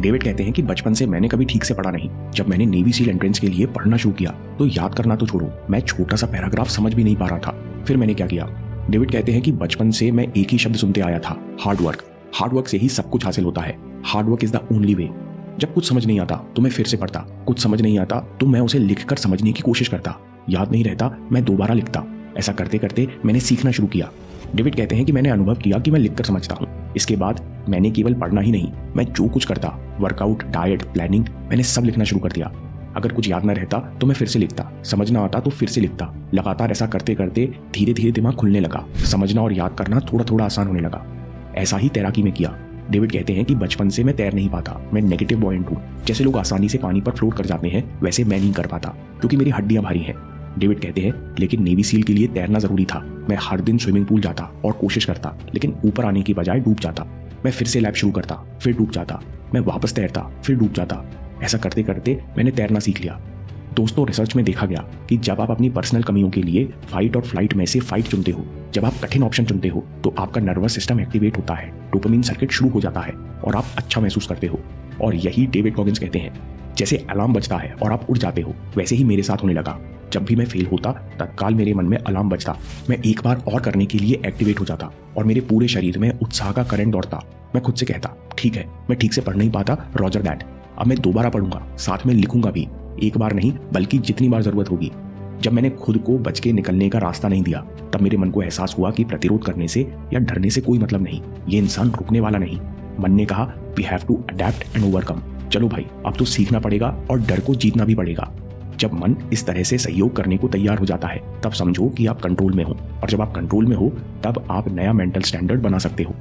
David कहते हैं कि बचपन से मैंने कभी ठीक से पढ़ा नहीं। जब मैंने नेवी सील एंट्रेंस के लिए पढ़ना शुरू किया तो याद करना तो छोड़ो, मैं छोटा सा पैराग्राफ समझ भी नहीं पा रहा था। फिर मैंने क्या किया? डेविड कहते हैं कि बचपन से मैं एक ही शब्द सुनते आया था, हार्ड वर्क। हार्ड वर्क से ही सब कुछ हासिल होता है। Hard work is the only way. जब कुछ समझ नहीं आता तो मैं फिर से पढ़ता, कुछ समझ नहीं आता तो मैं उसे लिखकर समझने की कोशिश करता, याद नहीं रहता मैं दोबारा लिखता। ऐसा करते करते मैंने सीखना शुरू किया। डेविड कहते हैं कि मैंने अनुभव किया कि मैं लिखकर समझता हूँ। इसके बाद मैंने केवल पढ़ना ही नहीं, मैं जो कुछ करता, वर्कआउट, डाइट, प्लानिंग, मैंने सब लिखना शुरू कर दिया। अगर कुछ याद न रहता तो मैं फिर से लिखता, समझ ना आता तो फिर से लिखता। लगातार ऐसा करते करते धीरे धीरे दिमाग खुलने लगा, समझना और याद करना थोड़ा थोड़ा आसान होने लगा। ऐसा ही तैराकी में किया। डेविड कहते हैं कि बचपन से मैं तैर नहीं पाता, मैं नेगेटिव बॉयंट हूँ। जैसे लोग आसानी से पानी पर फ्लोट कर जाते हैं वैसे मैं नहीं कर पाता क्योंकि मेरी हड्डियां भारी हैं। डेविड कहते हैं लेकिन नेवी सील के लिए तैरना जरूरी था। मैं हर दिन स्विमिंग पूल जाता और कोशिश करता, लेकिन ऊपर आने की बजाय डूब जाता। मैं फिर से लैप शुरू करता, फिर डूब जाता, मैं वापस तैरता, फिर डूब जाता। ऐसा करते करते मैंने तैरना सीख लिया। दोस्तों, रिसर्च में देखा गया कि जब आप अपनी पर्सनल कमियों के लिए फाइट और फ्लाइट में से फाइट चुनते हो, जब आप कठिन ऑप्शन चुनते हो तो आपका नर्वस सिस्टम एक्टिवेट होता है, डोपामिन सर्किट शुरू हो जाता है और आप अच्छा महसूस करते हो। और यही डेविड गॉगिंस कहते हैं, जैसे अलार्म बजता है और आप उठ जाते हो, वैसे ही मेरे साथ होने लगा। जब भी मैं फेल होता तत्काल मेरे मन में अलार्म बजता, मैं एक बार और करने के लिए एक्टिवेट हो जाता और मेरे पूरे शरीर में उत्साह का करंट दौड़ता। मैं खुद से कहता, ठीक है, मैं ठीक से पढ़ नहीं पाता, रॉजर दैट, अब मैं दोबारा पढ़ूंगा, साथ में लिखूंगा भी, एक बार नहीं बल्कि जितनी बार जरूरत होगी। जब मैंने खुद को बच के निकलने का रास्ता नहीं दिया तब मेरे मन को एहसास हुआ कि प्रतिरोध करने से या डरने से कोई मतलब नहीं, ये इंसान रुकने वाला नहीं। मन ने कहा, we have to adapt and overcome. चलो भाई, अब तो सीखना पड़ेगा और डर को जीतना भी पड़ेगा। जब मन इस तरह से सहयोग करने को तैयार हो जाता है तब समझो कि आप कंट्रोल में हो, और जब आप कंट्रोल में हो तब आप नया मेंटल स्टैंडर्ड बना सकते हो।